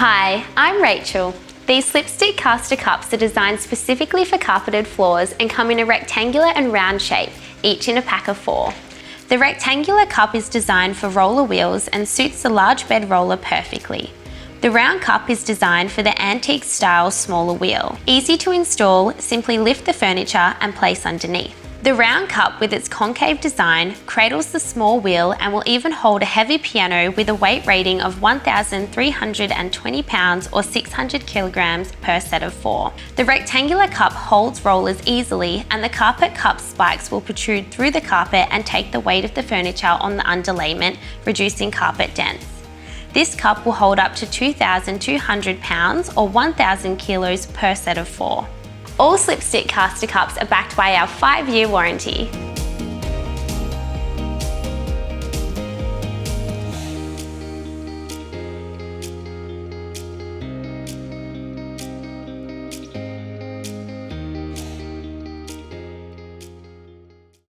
Hi, I'm Rachel. These Slipstick caster cups are designed specifically for carpeted floors and come in a rectangular and round shape, each in a pack of 4. The rectangular cup is designed for roller wheels and suits the large bed roller perfectly. The round cup is designed for the antique style smaller wheel. Easy to install, simply lift the furniture and place underneath. The round cup with its concave design cradles the small wheel and will even hold a heavy piano with a weight rating of 1,320 pounds or 600 kilograms per set of 4. The rectangular cup holds rollers easily, and the carpet cup spikes will protrude through the carpet and take the weight of the furniture on the underlayment, reducing carpet dents. This cup will hold up to 2,200 pounds or 1,000 kilos per set of 4. All Slipstick caster cups are backed by our 5-year warranty.